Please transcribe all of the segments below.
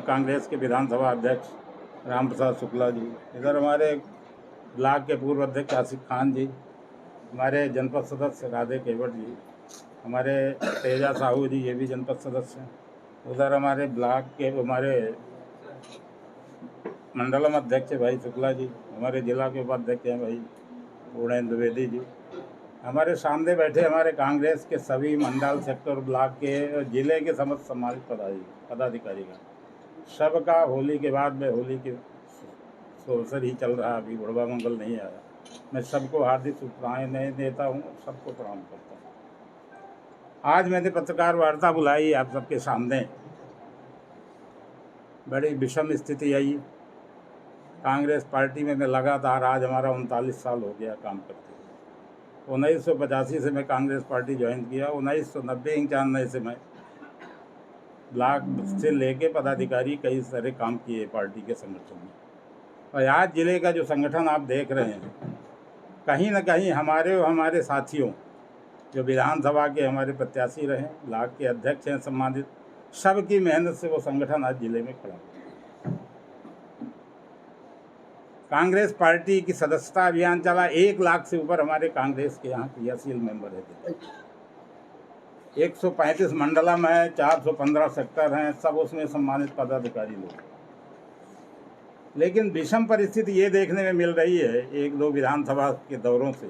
कांग्रेस के विधानसभा अध्यक्ष राम प्रसाद शुक्ला जी, इधर हमारे ब्लॉक के पूर्व अध्यक्ष आसिफ खान जी, हमारे जनपद सदस्य राधे केवट जी, हमारे तेजा साहू जी, ये भी जनपद सदस्य हैं। उधर हमारे ब्लॉक के हमारे मंडलम अध्यक्ष भाई शुक्ला जी, हमारे जिला के उपाध्यक्ष हैं भाई पूर्णेंद्र द्विवेदी जी। हमारे सामने बैठे हमारे कांग्रेस के सभी मंडल, सेक्टर, ब्लॉक के, जिले के समस्त सम्मानित पदाधिकारी का सबका होली के बाद में, होली के अवसर ही चल रहा, अभी बुढ़वा मंगल नहीं आया, मैं सबको हार्दिक शुभकामनाएं देता हूँ, सबको प्रणाम करता हूँ। आज मैंने पत्रकार वार्ता बुलाई आप सबके सामने। बड़ी विषम स्थिति आई कांग्रेस पार्टी में। मैं लगातार, आज हमारा 39 साल हो गया काम करते हुए। 1985 से मैं कांग्रेस पार्टी ज्वाइन किया। 1990-91 से मैं ब्लॉक से लेके पदाधिकारी कई सारे काम किए पार्टी के संगठन में। और आज जिले का जो संगठन आप देख रहे हैं, कहीं ना कहीं हमारे साथियों जो विधानसभा के हमारे प्रत्याशी रहे, ब्लॉक के अध्यक्ष हैं सम्मानित, सबकी मेहनत से वो संगठन आज जिले में खड़ा है। कांग्रेस पार्टी की सदस्यता अभियान चला। 1 लाख से ऊपर हमारे कांग्रेस के यहाँ क्रियाशील मेंबर है। 135 मंडलम है, 415 सेक्टर हैं, सब उसमें सम्मानित पदाधिकारी लोग। लेकिन विषम परिस्थिति ये देखने में मिल रही है 1-2 विधानसभा के दौरों से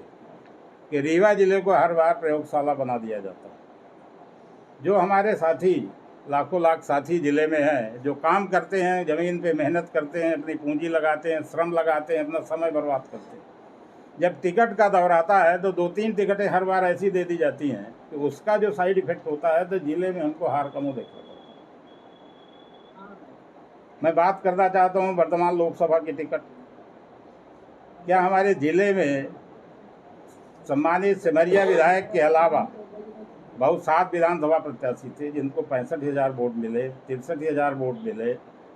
कि रीवा जिले को हर बार प्रयोगशाला बना दिया जाता है। जो हमारे साथी, लाखों लाख साथी जिले में हैं, जो काम करते हैं, ज़मीन पे मेहनत करते हैं, अपनी पूंजी लगाते हैं, श्रम लगाते हैं, अपना समय बर्बाद करते हैं, जब टिकट का दौर आता है तो 2-3 टिकटें हर बार ऐसी दे दी जाती हैं कि उसका जो साइड इफेक्ट होता है तो जिले में हमको हार का मुँह देखना पड़ता है। मैं बात करना चाहता हूँ वर्तमान लोकसभा की टिकट। क्या हमारे जिले में सम्मानित सिमरिया विधायक के अलावा बहुत 7 विधानसभा प्रत्याशी थे जिनको 65,000 वोट मिले, 63,000 वोट मिले,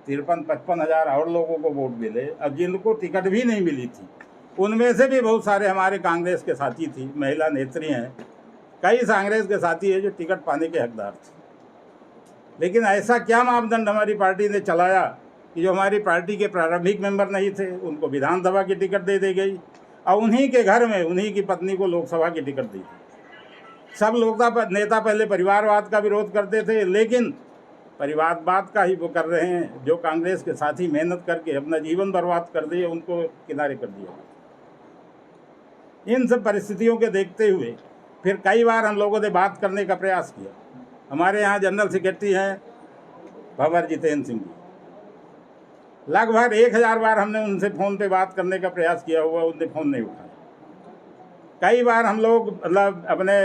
53-55,000 और लोगों को वोट मिले। अब जिनको टिकट भी नहीं मिली थी उनमें से भी बहुत सारे हमारे कांग्रेस के साथी थी, महिला नेत्री हैं, कई कांग्रेस के साथी हैं जो टिकट पाने के हकदार थे। लेकिन ऐसा क्या मापदंड हमारी पार्टी ने चलाया कि जो हमारी पार्टी के प्रारंभिक मेंबर नहीं थे उनको विधानसभा की टिकट दे दी गई और उन्हीं के घर में उन्हीं की पत्नी को लोकसभा की टिकट दी। सब लोकसभा नेता पहले परिवारवाद का विरोध करते थे, लेकिन परिवारवाद का ही वो कर रहे हैं। जो कांग्रेस के साथी मेहनत करके अपना जीवन बर्बाद कर दिए उनको किनारे कर दिया। इन सब परिस्थितियों के देखते हुए फिर कई बार हम लोगों ने बात करने का प्रयास किया। हमारे यहाँ जनरल सेक्रेटरी हैं भंवर जितेंद्र सिंह जी, लगभग 1000 बार हमने उनसे फ़ोन पे बात करने का प्रयास किया हुआ, उनने फ़ोन नहीं उठाया। कई बार हम लोग मतलब अपने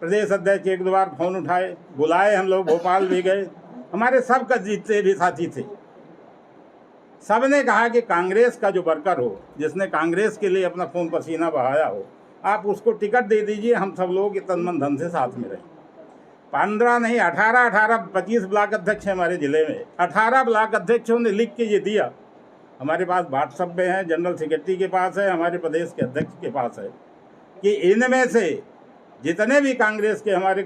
प्रदेश अध्यक्ष 1-2 बार फ़ोन उठाए, बुलाए, हम लोग भोपाल भी गए। हमारे सब का जितने भी साथी थे सब ने कहा कि कांग्रेस का जो वर्कर हो, जिसने कांग्रेस के लिए अपना खून पसीना बहाया हो, आप उसको टिकट दे दीजिए, हम सब लोग तन मन धन से साथ में रहें। 15 नहीं 25 ब्लॉक अध्यक्ष हैं हमारे ज़िले में। 18 ब्लॉक अध्यक्षों ने लिख के ये दिया, हमारे पास व्हाट्सएप में है, जनरल सेक्रेटरी के पास है, हमारे प्रदेश के अध्यक्ष के पास है, कि इनमें से जितने भी कांग्रेस के हमारे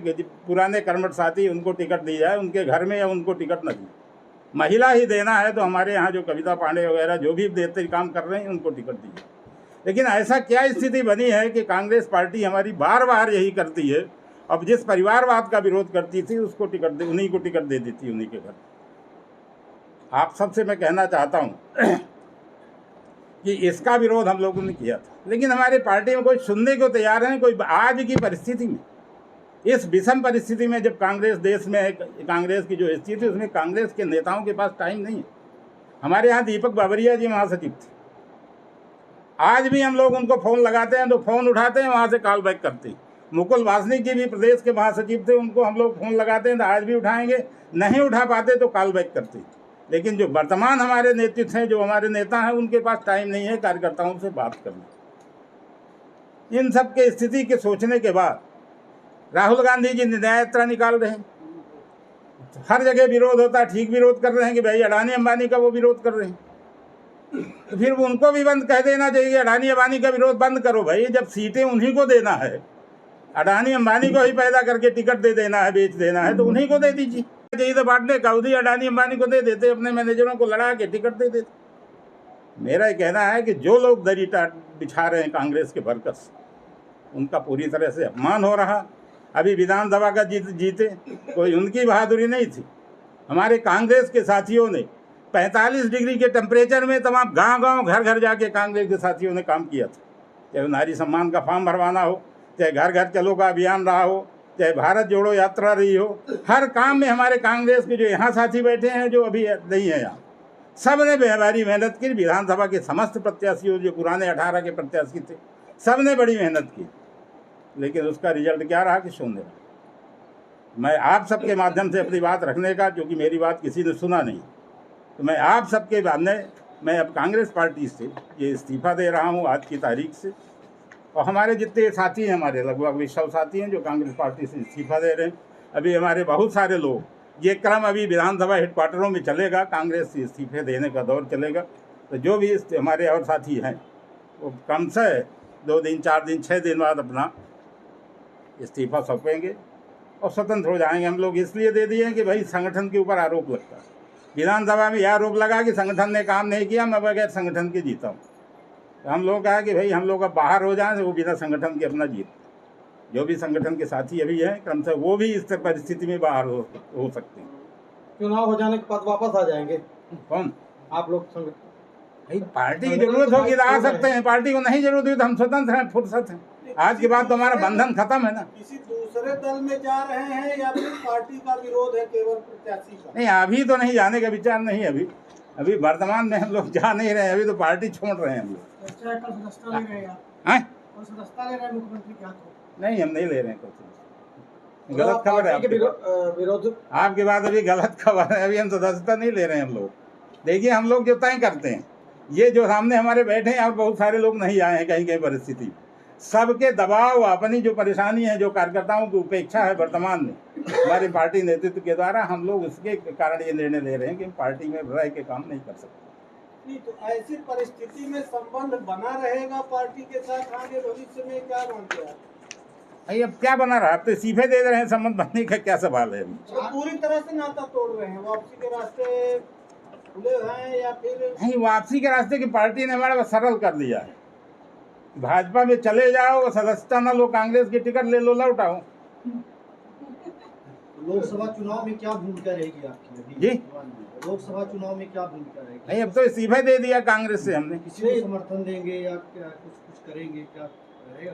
पुराने कर्मठ साथी उनको टिकट दी जाए, उनके घर में, या उनको टिकट न दी। महिला ही देना है तो हमारे यहाँ जो कविता पांडे वगैरह जो भी देते काम कर रहे हैं उनको टिकट दीजिए। लेकिन ऐसा क्या स्थिति बनी है कि कांग्रेस पार्टी हमारी बार बार यही करती है। अब जिस परिवारवाद का विरोध करती थी उसको टिकट उन्हीं को टिकट दे देती, उन्हीं के घर। आप सबसे मैं कहना चाहता हूँ कि इसका विरोध हम लोगों ने किया था, लेकिन हमारी पार्टी में कोई सुनने को तैयार है। कोई आज की परिस्थिति में, इस विषम परिस्थिति में, जब कांग्रेस देश में है, कांग्रेस की जो स्थिति है उसमें कांग्रेस के नेताओं के पास टाइम नहीं है। हमारे यहाँ दीपक बाबरिया जी महासचिव थे, आज भी हम लोग उनको फ़ोन लगाते हैं तो फ़ोन उठाते हैं, वहाँ से कॉल बैक करते हैं। मुकुल वासनिक जी भी प्रदेश के महासचिव थे, उनको हम लोग फ़ोन लगाते हैं तो आज भी उठाएंगे, नहीं उठा पाते तो कॉल बैक करते हैं। लेकिन जो वर्तमान हमारे नेतृत्व हैं, जो हमारे नेता हैं, उनके पास टाइम नहीं है कार्यकर्ताओं से बात करने। इन सब के स्थिति के सोचने के बाद राहुल गांधी जी न्याय यात्रा निकाल रहे हैं। हर जगह विरोध होता है, ठीक विरोध कर रहे हैं कि भाई अडानी अंबानी का वो विरोध कर रहे हैं, तो फिर उनको भी बंद कह देना चाहिए। अडानी अंबानी का विरोध बंद करो भाई, जब सीटें उन्हीं को देना है, अडानी अंबानी को ही पैदा करके टिकट दे देना है, बेच देना है, तो उन्हीं को दे दीजिए। चाहिए तो बांटने काउदी अडानी अंबानी को दे देते, अपने मैनेजरों को लड़ा के टिकट दे देते। मेरा ये कहना है कि जो लोग दरी बिछा रहे हैं कांग्रेस के वर्कर्स, उनका पूरी तरह से अपमान हो रहा। अभी विधानसभा का जीते कोई उनकी बहादुरी नहीं थी। हमारे कांग्रेस के साथियों ने 45 डिग्री के टेम्परेचर में तमाम गांव-गांव घर-घर जाके कांग्रेस के साथियों ने काम किया था। चाहे नारी सम्मान का फॉर्म भरवाना हो, चाहे घर घर चलो का अभियान रहा हो, चाहे भारत जोड़ो यात्रा रही हो, हर काम में हमारे कांग्रेस के जो यहाँ साथी बैठे हैं, जो अभी नहीं है यहाँ, सब ने बेहबारी मेहनत की। विधानसभा के समस्त प्रत्याशियों, जो पुराने 18 के प्रत्याशी थे, सब ने बड़ी मेहनत की, लेकिन उसका रिजल्ट क्या रहा कि शून्य रहा। मैं आप सबके माध्यम से अपनी बात रखने का, क्योंकि मेरी बात किसी ने सुना नहीं, तो मैं आप सबके सामने मैं अब कांग्रेस पार्टी से ये इस्तीफ़ा दे रहा हूँ आज की तारीख से। और हमारे जितने साथी हैं, हमारे लगभग 20 साथी हैं जो कांग्रेस पार्टी से इस्तीफ़ा दे रहे हैं। अभी हमारे बहुत सारे लोग, ये क्रम अभी विधानसभा हेडक्वार्टरों में चलेगा, कांग्रेस से इस्तीफे देने का दौर चलेगा। तो जो भी हमारे और साथी हैं वो कम से 2 दिन 4 दिन 6 दिन बाद अपना इस्तीफा सौंपेंगे और स्वतंत्र हो जाएंगे। हम लोग इसलिए दे दिए कि भाई संगठन के ऊपर आरोप लगता है। विधानसभा में यह आरोप लगा कि संगठन ने काम नहीं किया, मैं बगैर संगठन के जीता हूँ। तो हम लोग कहा कि भाई हम लोग अब बाहर हो जाएं, वो बिना संगठन के अपना जीत। जो भी संगठन के साथी अभी हैं क्रमशः वो भी इस परिस्थिति में बाहर हो सकते हैं। चुनाव हो जाने के बाद वापस आ जाएंगे कौन? आप लोग? भाई पार्टी की जरूरत होगी तो आ सकते हैं, पार्टी को नहीं जरूरत हुई तो हम स्वतंत्र हैं, फुर्सत है। आज के बाद तो हमारा बंधन खत्म है ना। किसी दूसरे दल में जा रहे हैं या फिर पार्टी का विरोध है केवल प्रत्याशी का? नहीं, अभी तो नहीं जाने का विचार नहीं है। अभी वर्तमान में हम लोग जा नहीं रहे हैं, अभी तो पार्टी छोड़ रहे हैं हम लोग। सदस्यता ले रहे हैं मुख्यमंत्री क्या? नहीं, हम नहीं ले रहे हैं कुछ। गलत खबर है विरोध आपके बाद, अभी गलत खबर है। अभी हम सदस्यता नहीं ले रहे हैं हम लोग। देखिए, हम लोग जो तय करते हैं, ये जो सामने हमारे बैठे हैं और बहुत सारे लोग नहीं आए हैं कहीं कहीं परिस्थिति, सबके दबाव, अपनी जो परेशानी है, जो कार्यकर्ताओं की उपेक्षा है वर्तमान में हमारी पार्टी नेतृत्व के द्वारा, हम लोग उसके कारण ये निर्णय ले रहे हैं कि पार्टी में रह के काम नहीं कर सकते। नहीं, तो ऐसी परिस्थिति में संबंध बना रहेगा पार्टी के साथ आगे भविष्य में, क्या मानते हैं? भाई अब क्या बना रहा, अब तो इस्तीफे दे रहे हैं, संबंध बनने का क्या सवाल है? तो पूरी तरह से नाता तोड़ रहे हैं, वापसी के रास्ते खुले हैं या फिर नहीं? वापसी के रास्ते की पार्टी ने हमारा सरल कर दिया है। भाजपा में चले जाओ, सदस्यता न लो, कांग्रेस की टिकट ले लो, लौट आओ। लोकसभा चुनाव में क्या भूमिका रहेगी आपकी? जी, लोकसभा चुनाव में क्या भूमिका रहेगी? नहीं, अब तो इस्तीफा दे दिया कांग्रेस से हमने। किसी को समर्थन देंगे या क्या कुछ करेंगे? क्या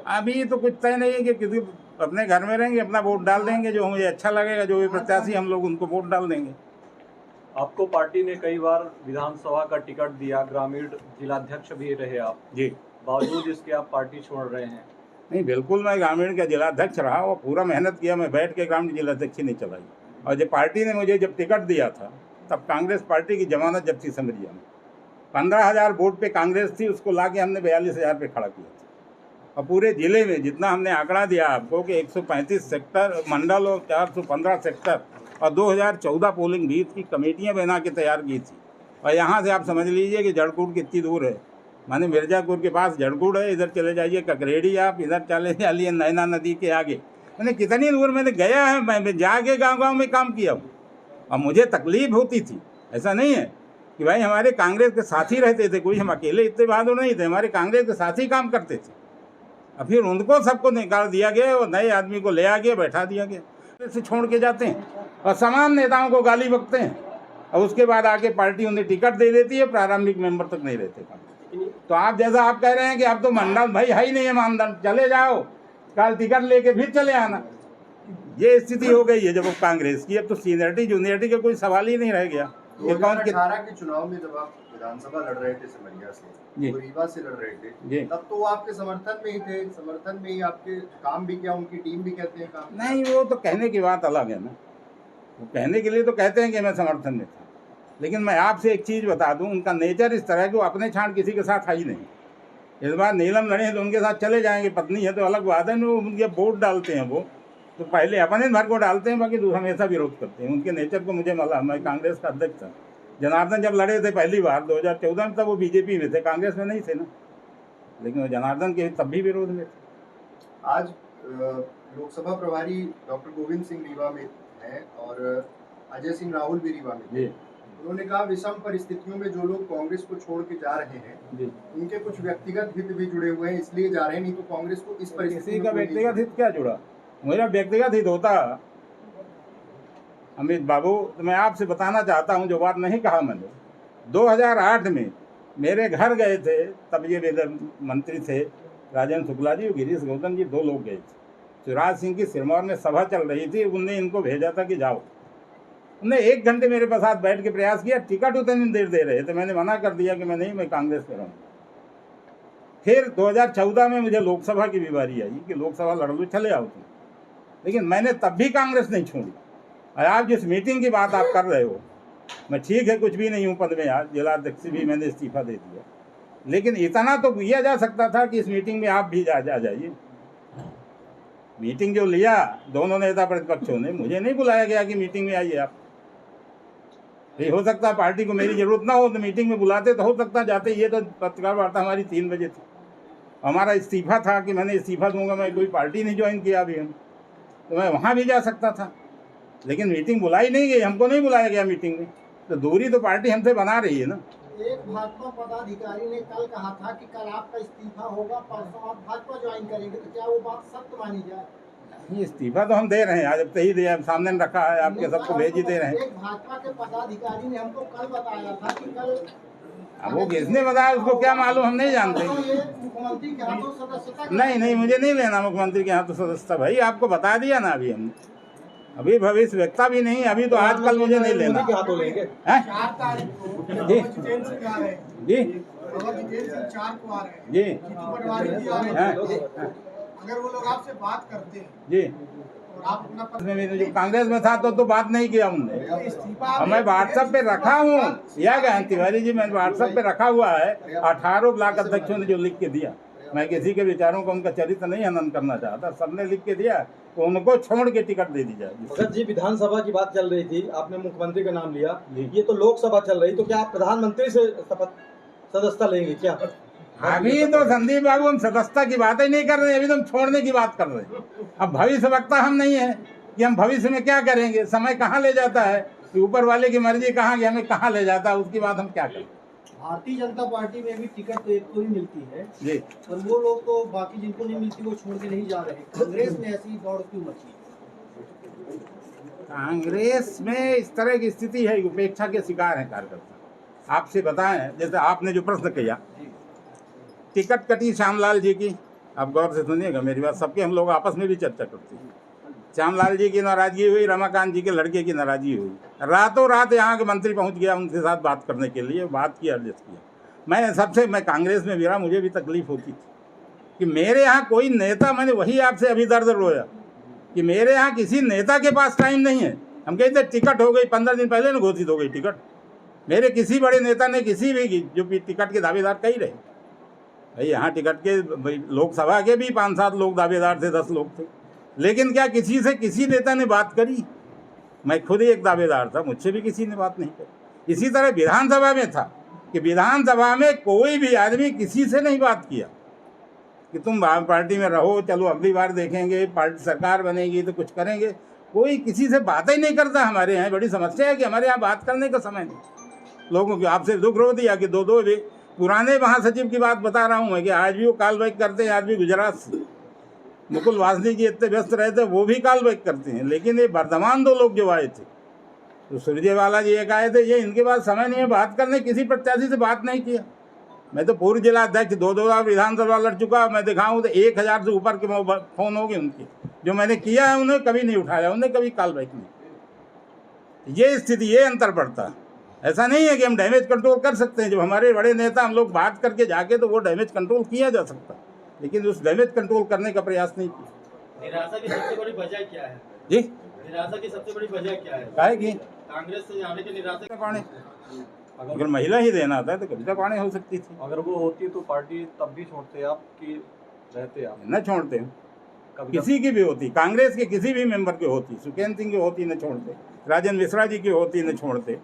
अभी तो कुछ तय नहीं है कि किसी अपने घर में रहेंगे, अपना वोट डाल देंगे, जो मुझे अच्छा लगेगा, जो भी प्रत्याशी हम लोग उनको वोट डाल देंगे। आपको पार्टी ने कई बार विधानसभा का टिकट दिया, ग्रामीण जिलाध्यक्ष भी रहे आप जी, बावजूद इसके आप पार्टी छोड़ रहे हैं। नहीं, बिल्कुल मैं ग्रामीण का जिलाध्यक्ष रहा और पूरा मेहनत किया। मैं बैठ के ग्रामीण जिलाध्यक्ष नहीं चलाई। और जब पार्टी ने मुझे जब टिकट दिया था, तब कांग्रेस पार्टी की जमानत जब थी समरिया में 15,000 वोट पे कांग्रेस थी, उसको ला के हमने 42,000 पे खड़ा किया था। और पूरे ज़िले में जितना हमने आंकड़ा दिया आपको कि 135 सेक्टर मंडल और 415 सेक्टर और 2014 पोलिंग बूथ की कमेटियाँ बना के तैयार की थी। और यहाँ से आप समझ लीजिए कि जड़कूट कितनी दूर है। माने मिर्ज़ापुर के पास जड़कूट है, इधर चले जाइए ककरेड़ी, आप इधर चले जाइए नैना नदी के आगे। मैंने कितनी दूर मैंने गया है, मैं जाके गाँव-गाँव में काम किया हूँ। और मुझे तकलीफ होती थी, ऐसा नहीं है कि भाई हमारे कांग्रेस के साथी रहते थे, कोई हम अकेले इतने बहादुर नहीं थे, हमारे कांग्रेस के साथी काम करते थे। और फिर उनको सबको निकाल दिया गया और नए आदमी को ले आ गया, बैठा दिया गया। से छोड़ के जाते हैं और समान नेताओं को गाली बकते हैं और उसके बाद आके पार्टी उन्हें टिकट दे देती है, प्रारंभिक मेंबर तक नहीं रहते। तो आप जैसा आप कह रहे हैं कि अब तो मंडल भाई है ही नहीं है, मानदंड, चले जाओ कल टिकट लेके फिर चले आना, ये स्थिति हो गई है जब कांग्रेस की। अब तो सीनियरिटी जूनियरिटी का कोई सवाल ही नहीं रह गया। 2018 के चुनाव में जब आप विधानसभा लड़ रहे थे सिमरिया से, रीवा से लड़ रहे थे, तब तो वो आपके समर्थन में ही थे, समर्थन में ही आपके काम भी किया, उनकी टीम भी कहते हैं काम नहीं, वो तो कहने की बात अलग है ना। वो कहने के लिए तो कहते हैं कि मैं समर्थन में था, लेकिन मैं आपसे एक चीज़ बता दूं, उनका नेचर इस तरह है कि वो अपने छांट किसी के साथ आई नहीं। इस बार नीलम लड़े हैं तो उनके साथ चले जाएंगे, पत्नी है तो अलग बात है। वो उनके वोट डालते हैं, वो तो पहले अपने भर को डालते हैं, बाकी दूसरा हमेशा विरोध करते हैं। उनके नेचर को मुझे मालूम। मैं कांग्रेस का अध्यक्ष था, जनार्दन जब लड़े थे पहली बार 2014 में, तब वो बीजेपी में थे, कांग्रेस में नहीं थे ना, लेकिन वो जनार्दन के तब भी विरोध में थे। आज लोकसभा प्रभारी डॉक्टर गोविंद सिंह रीवा में हैं और अजय सिंह राहुल भी रीवा में थे। उन्होंने कहा विषम परिस्थितियों में जो लोग कांग्रेस को छोड़ के जा रहे हैं उनके कुछ व्यक्तिगत हित भी जुड़े हुए हैं, इसलिए जा रहे हैं, नहीं तो कांग्रेस को इस परिस्थिति का व्यक्तिगत हित क्या जुड़ा? मेरा व्यक्तिगत हित होता अमित बाबू तो मैं आपसे बताना चाहता हूं, जो बात नहीं कहा मैंने। 2008 में मेरे घर गए थे, तब ये वेद मंत्री थे राजेंद्र शुक्ला जी और गिरीश गौतम जी, 2 लोग गए थे। शिवराज सिंह की सिरमौर में सभा चल रही थी, उनने इनको भेजा था कि जाओ। उन्होंने 1 घंटे मेरे साथ बैठ के प्रयास किया, टिकट उतनी देर दे रहे थे, मैंने मना कर दिया कि मैं नहीं, मैं कांग्रेस में रहूँगा। फिर 2014 में मुझे लोकसभा की भी बारी आई कि लोकसभा लड़ लो, चले आओ तुम, लेकिन मैंने तब भी कांग्रेस नहीं छोड़ी। और आप जिस मीटिंग की बात आप कर रहे हो, मैं ठीक है कुछ भी नहीं हूँ पद में, आज जिलाध्यक्ष भी मैंने इस्तीफा दे दिया, लेकिन इतना तो किया जा सकता था कि इस मीटिंग में आप भी जा जाइए। मीटिंग जो लिया दोनों नेता प्रतिपक्षों ने, मुझे नहीं बुलाया गया कि मीटिंग में आइए आप। ये हो सकता है पार्टी को मेरी जरूरत ना हो तो मीटिंग में बुलाते, तो हो सकता जाते। ये तो पत्रकार वार्ता हमारी 3 बजे थी, हमारा इस्तीफा था कि मैंने इस्तीफा दूंगा, मैं कोई पार्टी नहीं ज्वाइन किया अभी हम, तो मैं वहाँ भी जा सकता था, लेकिन मीटिंग बुलाई नहीं गई, हमको नहीं बुलाया गया मीटिंग में। तो दूरी तो पार्टी हमसे बना रही है ना। एक भाजपा पदाधिकारी ने कल कहा था कि कल आपका इस्तीफा होगा, परसों आप भाजपा ज्वाइन करेंगे, तो क्या वो बात सत्य मानी जाए? नहीं, इस्तीफा तो हम दे रहे हैं, आज अब तो ही दिया, सामने रखा है, आपके सबको भेज ही दे रहे हैं। एक भाजपा के पदाधिकारी ने हमको कल बताया था कि कल, अब वो किसने बताया उसको क्या मालूम, हम नहीं जानते। मुख्यमंत्री के हाथों सदस्यता नहीं, मुझे नहीं लेना मुख्यमंत्री के हाथों सदस्यता, भाई आपको बता दिया ना अभी हमने, अभी भविष्य व्यक्ता भी नहीं, अभी तो आजकल मुझे नहीं लेना। 4 तारीख को जी जितेंद्र सिंह आ रहे हैं, जी जितेंद्र सिंह 4 को आ रहे हैं, जी जीतू पटवारी जी आ रहे हैं। अगर वो लोग आपसे बात करते हैं जी, और आप अपना में जो कांग्रेस में था तो बात नहीं किया उनने। इस्तीफा मैं व्हाट्सएप पे रखा हूँ, या गया तिवारी जी, मैंने व्हाट्सएप पे रखा हुआ है, 18 ब्लॉक अध्यक्षों ने जो लिख के दिया। मैं किसी के विचारों को, उनका चरित्र नहीं हनन करना चाहता, सबने लिख के दिया तो उनको छोड़ के टिकट दे दी जाए। भगत जी, विधानसभा की बात चल रही थी, आपने मुख्यमंत्री का नाम लिया, ये तो लोकसभा चल रही, तो क्या आप प्रधानमंत्री से सदस्यता लेंगे क्या? अभी तो संदीप बाबू हम सदस्यता की बात ही नहीं कर रहे, अभी तो हम छोड़ने की बात कर रहे हैं। अब भविष्य वक्ता हम नहीं है कि हम भविष्य में क्या करेंगे, समय कहाँ ले जाता है, ऊपर वाले की मर्जी कहाँ कि हमें कहाँ ले जाता है, उसकी बात हम क्या करें। भारतीय जनता पार्टी में भी टिकट तो एक को ही मिलती है जी, और वो लोग तो बाकी जिनको नहीं मिलती वो छोड़ के नहीं जा रहे। कांग्रेस में ऐसी दौड़ क्यों मची? कांग्रेस में इस तरह की स्थिति है, उपेक्षा के शिकार है कार्यकर्ता। आपसे बताएं, जैसे आपने जो प्रश्न किया, टिकट कटी श्यामलाल जी की, आप गौर से सुनिएगा मेरी बात, सबके हम लोग आपस में भी चर्चा करते हैं। श्यामलाल जी की नाराजगी हुई, रमाकांत जी के लड़के की नाराजगी हुई, रातों रात यहाँ के मंत्री पहुँच गया उनके साथ बात करने के लिए, बात की, एडजस्ट किया। मैं कांग्रेस में भी रहा, मुझे भी तकलीफ होती थी कि मेरे यहाँ कोई नेता, मैंने वही आपसे अभी दर्द रोया कि मेरे यहाँ किसी नेता के पास टाइम नहीं है। हम कहते टिकट हो गई, 15 दिन पहले न घोषित हो गई टिकट, मेरे किसी बड़े नेता ने किसी भी जो टिकट के दावेदार कई रहे भाई, यहाँ टिकट के लोकसभा के भी 5-7 लोग दावेदार थे, 10 लोग थे, लेकिन क्या किसी से किसी नेता ने बात करी? मैं खुद ही एक दावेदार था, मुझसे भी किसी ने बात नहीं करी। इसी तरह विधानसभा में था कि विधानसभा में कोई भी आदमी किसी से नहीं बात किया कि तुम पार्टी में रहो, चलो अगली बार देखेंगे, पार्टी सरकार बनेगी तो कुछ करेंगे। कोई किसी से बात ही नहीं करता। हमारे यहाँ बड़ी समस्या है कि हमारे यहाँ बात करने का समय नहीं लोगों की। आपसे दुख रो दिया कि 2 पुराने महासचिव की बात बता रहा हूँ मैं कि आज भी वो काल बैक करते हैं, आज भी गुजरात से मुकुल वासनिक जी इतने व्यस्त रहे थे, वो भी काल बैक करते हैं। लेकिन ये वर्धमान 2 लोग जो आए थे, तो सुरजेवाला जी एक आए थे, ये इनके पास समय नहीं है बात करने, किसी प्रत्याशी से बात नहीं किया। मैं तो पूर्व जिला अध्यक्ष 2 बार विधानसभा लड़ चुका, मैं दिखाऊँ तो 1000 से ऊपर के फ़ोन हो गए उनके, जो मैंने किया है उन्हें कभी नहीं उठाया, उन्हें कभी काल बैक नहीं। ये स्थिति, ये अंतर पड़ता है। ऐसा नहीं है कि हम डैमेज कंट्रोल कर सकते हैं, जब हमारे बड़े नेता हम लोग बात करके जाके तो वो डैमेज कंट्रोल किया जा सकता, लेकिन उस डैमेज कंट्रोल करने का प्रयास नहीं किया। निराशा की सबसे बड़ी वजह क्या है जी? निराशा की सबसे बड़ी वजह क्या है? काहे की कांग्रेस से जाने की निराशा कौन? अगर महिला ही देना था तो कविता कौन हो सकती थी। अगर वो होती तो पार्टी तब भी छोड़ते आप कि रहते आप? न छोड़ते, किसी की भी होती, कांग्रेस के किसी भी मेंबर की होती, सुखेंद्र सिंह की होती न छोड़ते, राजेंद्र मिश्रा जी की होती न छोड़ते,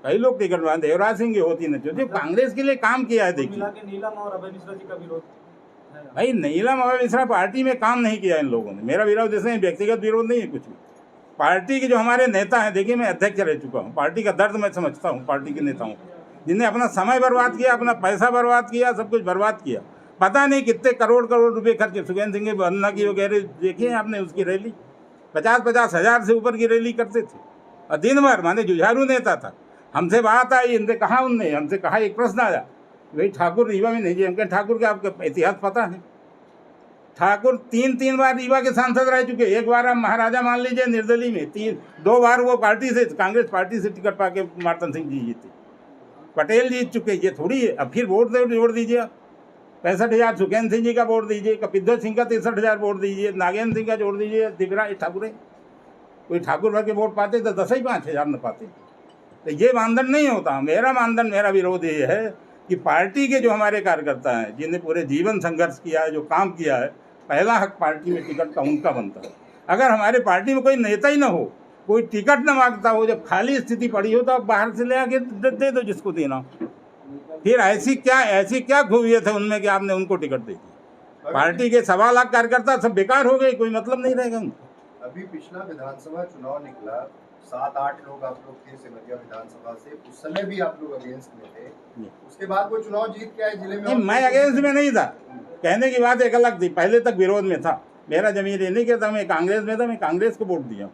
कई लोग टिकट मांगते, देवराज सिंह की होती न छोड़ते। कांग्रेस के लिए काम किया है। देखिए नीलम और अभय मिश्रा जी का विरोध भाई, नीलम अभय मिश्रा पार्टी में काम नहीं किया इन लोगों ने। मेरा विरोध इसमें व्यक्तिगत विरोध नहीं है कुछ भी, पार्टी के जो हमारे नेता हैं, देखिए मैं अध्यक्ष रह चुका हूँ, पार्टी का दर्द मैं समझता हूँ पार्टी के नेताओं को, जिनने अपना समय बर्बाद किया, अपना पैसा बर्बाद किया, सब कुछ बर्बाद किया। पता नहीं कितने करोड़ रुपए खर्चे। सुखैन सिंह वंदना की वगैरह देखिए आपने, उसकी रैली 50-50 हज़ार से ऊपर की रैली करते थे और दिन भर, माने जुझारू नेता था। हमसे बात आई, इनसे कहा, हमसे कहा, एक प्रश्न आया, भाई ठाकुर रीवा में नहीं जी। हमके ठाकुर के आपका इतिहास पता है? ठाकुर 3 बार रीवा के सांसद रह चुके। एक बार आप महाराजा मान लीजिए निर्दलीय में, 2 बार वो पार्टी से, कांग्रेस पार्टी से टिकट पाके मार्तन सिंह जी जीते, पटेल जीत चुके। ये थोड़ी है। अब फिर वोट जोड़ दीजिए, 65,000 सुखैन सिंह जी का वोट दीजिए, कपिद्धर सिंह का 63,000 वोट दीजिए, नागेंद्र सिंह का जोड़ दीजिए, दिव्यराज ठाकुर है। कोई ठाकुर भर के वोट पाते तो 10 ही 5,000 न पाते। तो ये मानदंड नहीं होता। मेरा मानदंड, मेरा विरोध ये है कि पार्टी के जो हमारे कार्यकर्ता हैं, जिन्हें पूरे जीवन संघर्ष किया है, जो काम किया है, पहला हक पार्टी में टिकट का उनका बनता है। अगर हमारे पार्टी में कोई नेता ही ना हो, कोई टिकट न मांगता हो, जब खाली स्थिति पड़ी हो, तो आप बाहर से ले आके दे दो जिसको देना। फिर ऐसी क्या खूबियत है उनमें कि आपने उनको टिकट दे दी? पार्टी के 1.25 लाख कार्यकर्ता सब बेकार हो गए, कोई मतलब नहीं रहेगा उनको। अभी पिछला विधानसभा चुनाव निकला, 7-8 लोग आप लोग थे सिमरिया विधानसभा से, उस समय भी आप लोग अगेंस्ट में थे। उसके बाद वो चुनाव जीत के आए जिले में। मैं अगेंस्ट में नहीं था, कहने की बात एक अलग थी। पहले तक विरोध में था। मेरा जमीन ये नहीं कहता मैं कांग्रेस में था, मैं कांग्रेस को वोट दिया।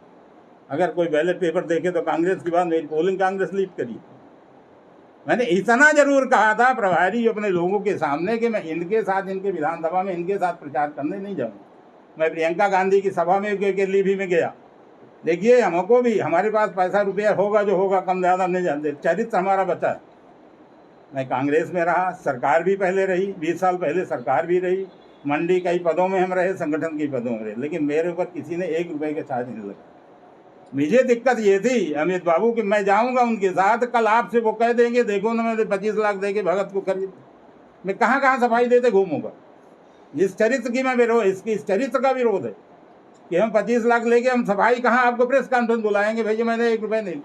अगर कोई बैलेट पेपर देखे तो कांग्रेस के बाद मेरी पोलिंग कांग्रेस लीड करी। मैंने इतना जरूर कहा था प्रभारी अपने लोगों के सामने कि मैं इनके साथ, इनके विधानसभा में इनके साथ प्रचार करने नहीं जाऊँगा। मैं प्रियंका गांधी की सभा में के लिए भी मैं गया। देखिए, हमको भी, हमारे पास पैसा रुपया होगा जो होगा, कम ज़्यादा नहीं जानते, चरित्र हमारा बचा है। मैं कांग्रेस में रहा, सरकार भी पहले रही, 20 साल पहले सरकार भी रही, मंडी कई पदों में हम रहे, संगठन के पदों में रहे, लेकिन मेरे ऊपर किसी ने 1 रुपये का चार्ज नहीं लगा। मुझे दिक्कत ये थी अमित बाबू कि मैं जाऊंगा उनके साथ, कल आपसे वो कह देंगे देखो ना मैंने 25 लाख दे के भगत को खरीद, मैं कहाँ सफाई देते घूमूंगा। इस चरित्र की मैं विरोध, इस चरित्र का विरोध है कि हम 25 लाख लेके हम सफाई कहाँ, आपको प्रेस कॉन्फ्रेंस बुलाएंगे, भैया मैंने 1 रुपये नहीं,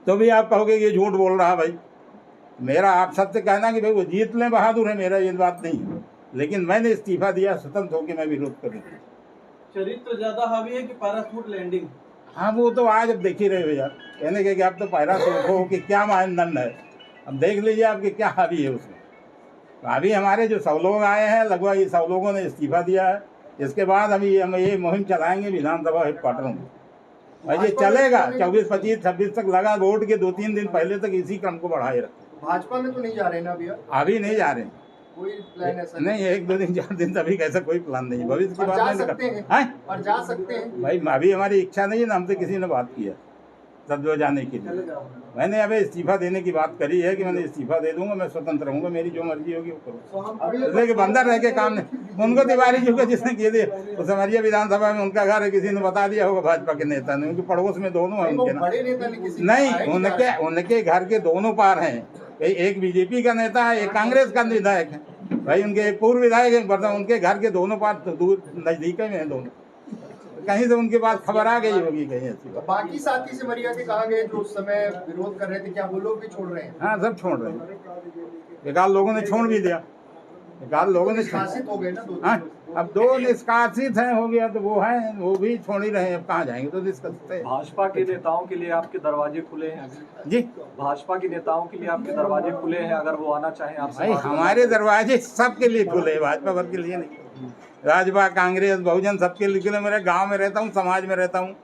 तो भी आप कहोगे ये झूठ बोल रहा भाई। मेरा आप सत्य कहना कि भाई वो जीत लें बहादुर है, मेरा ये बात नहीं है, लेकिन मैंने इस्तीफा दिया स्वतंत्र होकर, मैं विरोध करूँ। चरित्र ज्यादा हावी है कि पैराशूट लैंडिंग? हाँ, वो तो आज अब देख ही रहे हो यार, कहने के कि आप तो पैराशूट हो कि क्या मानदंड है, अब देख लीजिए आपके क्या हावी है उसमें। तो अभी हमारे जो 100 लोग आए हैं, लगभग ये 100 लोगों ने इस्तीफा दिया है। इसके बाद हम ये मुहिम चलाएंगे विधानसभा हेडक्वार्टरों में, और ये चलेगा 24, 25, 26 तक लगा। वोट के 2-3 दिन पहले तक इसी क्रम को बढ़ाए रखें। भाजपा में तो नहीं जा रहे ना भैया? अभी नहीं जा रहे हैं, कोई प्लान ऐसा नहीं, 1-2 दिन 4 दिन तभी कैसा कोई प्लान नहीं, भविष्य की बात नहीं करते हैं। और जा सकते हैं भाई, अभी हमारी इच्छा नहीं है ना, हमसे किसी ने बात किया सदो जाने के लिए। मैंने अभी इस्तीफा देने की बात करी है कि मैंने इस्तीफा दे दूंगा, मैं स्वतंत्र रहूंगा, मेरी जो मर्जी होगी वो करूँगा। इसलिए कि बंदर रह के काम नहीं, उनको तिवारी जी को जिसने किए थे, उस सिमरिया विधानसभा में उनका घर है, किसी ने बता दिया होगा भाजपा के नेता ने, उनके पड़ोस में दोनों हैं उनके ना, नहीं, उनके घर के दोनों पार हैं, एक बीजेपी का नेता है, एक कांग्रेस का विधायक है भाई, उनके एक पूर्व विधायक है, उनके घर के दोनों पार दूर नजदीक में हैं दोनों, कहीं से उनके पास खबर आ गई होगी कहीं ऐसी। बाकी साथी सिमरिया के कहाँ गए जो उस समय विरोध कर रहे थे, क्या वो लोग भी छोड़ रहे हैं? हाँ, सब छोड़ रहे हैं, एक आध लोगों ने छोड़ भी दिया, एक आध लोगों ने निष्कासित हो गए ना 2। हाँ, अब 2 निष्कासित हैं, हो गया तो वो हैं, वो भी छोड़ ही रहे हैं, अब कहाँ जाएंगे, तो निष्कासित है। भाजपा के नेताओं के लिए आपके दरवाजे खुले हैं जी, भाजपा के नेताओं के लिए आपके दरवाजे खुले हैं, अगर वो आना चाहें आप? भाई, हमारे दरवाजे सबके लिए खुले, भाजपा वर्ग के लिए नहीं, भाजपा, कांग्रेस, बहुजन सबके लिए। मेरे गांव में रहता हूँ, समाज में रहता हूँ,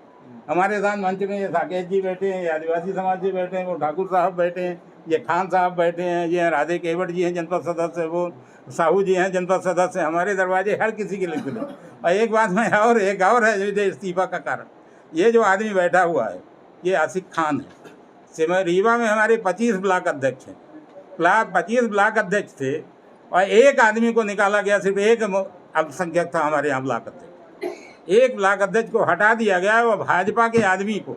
हमारे साथ मंच में ये साकेत जी बैठे हैं, ये आदिवासी समाज जी बैठे हैं, वो ठाकुर साहब बैठे हैं, ये खान साहब बैठे हैं, ये राधे केवट जी हैं जनपद सदस्य, वो साहू जी हैं जनपद सदस्य। हमारे दरवाजे हर किसी के लिए खुले। और एक बात मैं एक और है जो इस्तीफा का कारण, ये जो आदमी बैठा हुआ है ये आसिफ खान है। सिमरिया रीवा में हमारे 25 ब्लॉक अध्यक्ष हैं, 25 ब्लॉक अध्यक्ष थे, और एक आदमी को निकाला गया, सिर्फ एक अल्पसंख्यक था हमारे यहाँ ब्लॉक अध्यक्ष। एक ब्लॉक अध्यक्ष को हटा दिया गया और भाजपा के आदमी को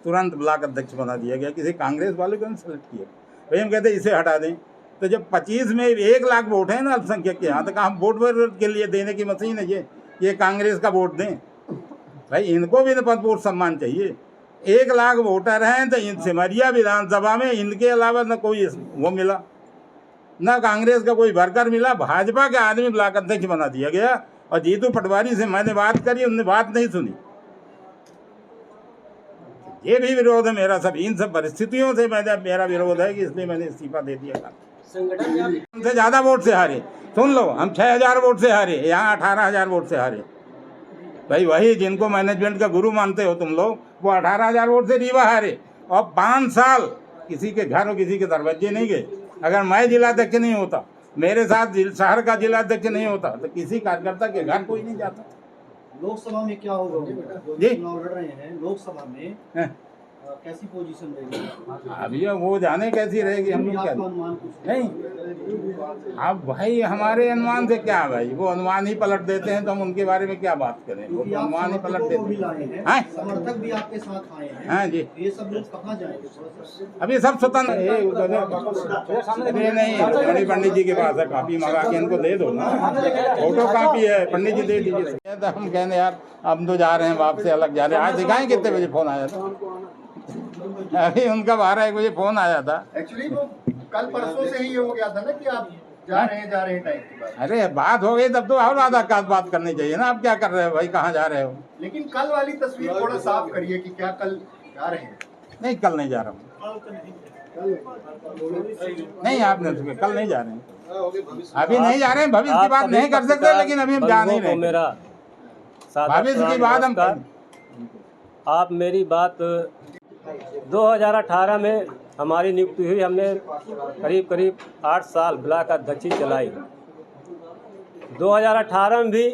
तुरंत ब्लॉक अध्यक्ष बना दिया गया, किसी कांग्रेस वाले को नहीं सेलेक्ट किया। भाई हम कहते इसे हटा दें, तो जब 25 में 1 लाख वोट है ना अल्पसंख्यक के यहाँ, तो हम वोट के लिए देने की मशीन है ये कांग्रेस का वोट दें? भाई, इनको भी तो पद सम्मान चाहिए। 1 लाख वोटर हैं, तो सिमरिया विधानसभा में इनके अलावा न कोई वो मिला, न कांग्रेस का कोई वर्कर मिला, भाजपा के आदमी ब्लॉक अध्यक्ष बना दिया गया। और जीतू पटवारी से मैंने बात करी, उनने बात नहीं सुनी, ये भी विरोध है मेरा। सब इन सब परिस्थितियों से मेरा विरोध है कि इसलिए मैंने इस्तीफा दे दिया था। हमसे ज़्यादा वोट से हारे। सुन लो, हम 6000 वोट से हारे, यहाँ 18000 वोट से हारे। भाई वही जिनको मैनेजमेंट का गुरु मानते हो तुम लोग, वो 18000 वोट से रीवा हारे। और 5 साल किसी के घर और किसी के दरवाजे नहीं गए। अगर मैं जिलाध्यक्ष नहीं होता, मेरे साथ शहर का जिलाध्यक्ष नहीं होता, तो किसी कार्यकर्ता के घर कोई नहीं जाता। लोकसभा में क्या होगा? जी। चुनाव लड़ रहे हैं लोकसभा में, हैं। कैसी पोजीशन रहेगी? अभी वो जाने कैसी रहेगी, हम लोग क्या आपका अनुमान कुछ नहीं। अब भाई हमारे अनुमान से क्या है भाई, वो अनुमान ही पलट देते हैं तो हम उनके बारे में क्या बात करें। वो तो अनुमान ही पलट देते हैं। हाँ? समर्थक भी आपके साथ आए हैं। हाँ जी। ये सब लोग कहाँ जाएंगे? अभी सब स्वतंत्र नहीं, बड़ी पंडित जी के पास है, कापी मंगा के इनको दे दो ना, फोटो कापी है, पंडित जी दे दीजिए। तो हम कहने यार हम तो जा रहे हैं, बाप से अलग जा रहे हैं। आज दिखाएं कितने बजे फोन आया था, अभी उनका 12-1 बजे फोन आया था। एक्चुअली वो कल परसों से ही ये हो गया था ना कि आप जा रहे हैं टाइम की बात। अरे बात हो गई तब तो और आधा का बात करनी चाहिए ना। आप क्या कर रहे हो भाई, कहाँ जा रहे हो? लेकिन कल वाली तस्वीर थोड़ा साफ करिए कि क्या कल जा रहे हैं? नहीं, कल नहीं जा रहा हूँ। नहीं, आपने कल नहीं जा रहे हैं, अभी नहीं जा रहे हैं। भविष्य की बात नहीं कर सकते, लेकिन अभी हम जा नहीं रहे। मेरा भविष्य की बात हम आप मेरी बात 2018 में हमारी नियुक्ति हुई। हमने करीब 8 साल ब्लॉक अध्यक्षी चलाई। 2018 में भी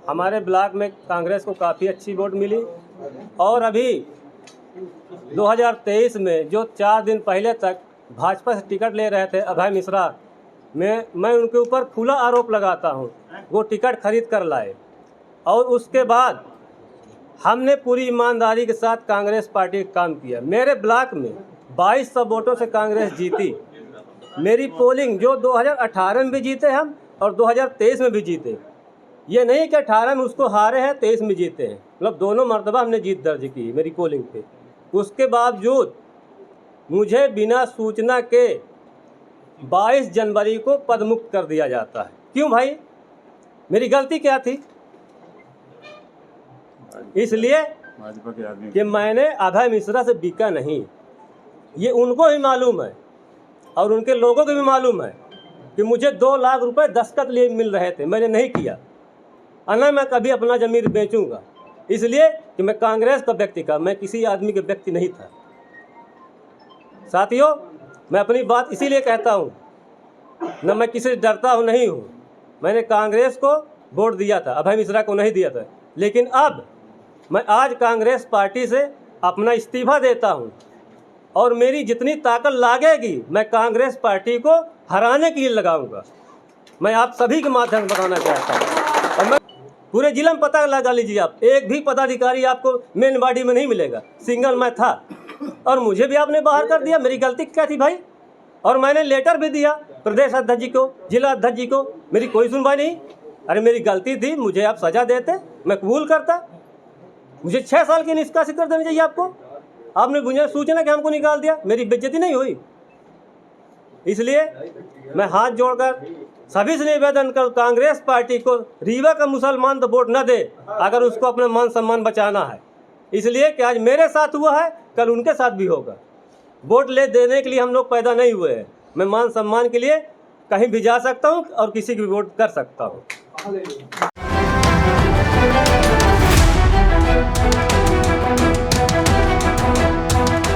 हमारे ब्लॉक में कांग्रेस को काफ़ी अच्छी वोट मिली। और अभी 2023 में जो 4 दिन पहले तक भाजपा से टिकट ले रहे थे अभय मिश्रा, मैं उनके ऊपर खुला आरोप लगाता हूं, वो टिकट खरीद कर लाए। और उसके बाद हमने पूरी ईमानदारी के साथ कांग्रेस पार्टी का काम किया। मेरे ब्लॉक में 2200 वोटों से कांग्रेस जीती। मेरी पोलिंग जो 2018 में भी जीते हम और 2023 में भी जीते। ये नहीं कि 18 में उसको हारे हैं, 23 में जीते हैं, मतलब दोनों मर्तबा हमने जीत दर्ज की मेरी पोलिंग पे। उसके बावजूद मुझे बिना सूचना के 22 जनवरी को पदमुक्त कर दिया जाता है। क्यों भाई, मेरी गलती क्या थी? इसलिए कि मैंने अभय मिश्रा से बिका नहीं। ये उनको भी मालूम है और उनके लोगों को भी मालूम है कि मुझे 2 लाख रुपए दस्तखत लिए मिल रहे थे, मैंने नहीं किया। अना मैं कभी अपना ज़मीर बेचूंगा, इसलिए कि मैं कांग्रेस का व्यक्ति का, मैं किसी आदमी के व्यक्ति नहीं था। साथियों, मैं अपनी बात इसीलिए कहता हूँ, न मैं किसी से डरता हूँ, नहीं हूँ। मैंने कांग्रेस को वोट दिया था, अभय मिश्रा को नहीं दिया था। लेकिन अब मैं आज कांग्रेस पार्टी से अपना इस्तीफा देता हूँ और मेरी जितनी ताकत लागेगी मैं कांग्रेस पार्टी को हराने के लिए लगाऊंगा। मैं आप सभी के माध्यम से बताना चाहता हूँ। और मैं पूरे जिला में पता लगा लीजिए, आप एक भी पदाधिकारी आपको मेन बॉडी में नहीं मिलेगा। सिंगल मैं था और मुझे भी आपने बाहर कर दिया। मेरी गलती क्या थी भाई? और मैंने लेटर भी दिया प्रदेश अध्यक्ष जी को, जिला अध्यक्ष जी को, मेरी कोई सुनवाई नहीं। अरे मेरी गलती थी, मुझे आप सजा देते, मैं कबूल करता। मुझे 6 साल की निष्कासित कर देनी चाहिए आपको। आपने मुझे सूचना कि हमको निकाल दिया, मेरी बेइज्जती नहीं हुई। इसलिए मैं हाथ जोड़कर सभी से निवेदन कर, कांग्रेस पार्टी को रीवा का मुसलमान तो वोट न दे अगर उसको अपना मान सम्मान बचाना है। इसलिए कि आज मेरे साथ हुआ है, कल उनके साथ भी होगा। वोट ले देने के लिए हम लोग पैदा नहीं हुए हैं। मैं मान सम्मान के लिए कहीं भी जा सकता हूँ और किसी की भी वोट कर सकता हूँ।